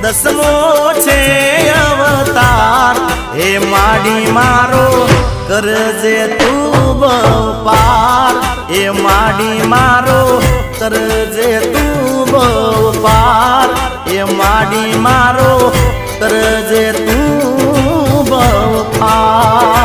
દસમો છે અવતાર હે માડી મારો કરજે તું પાર હે માડી મારો કરજે તું પાર હે માડી મારો કરજે તું પાર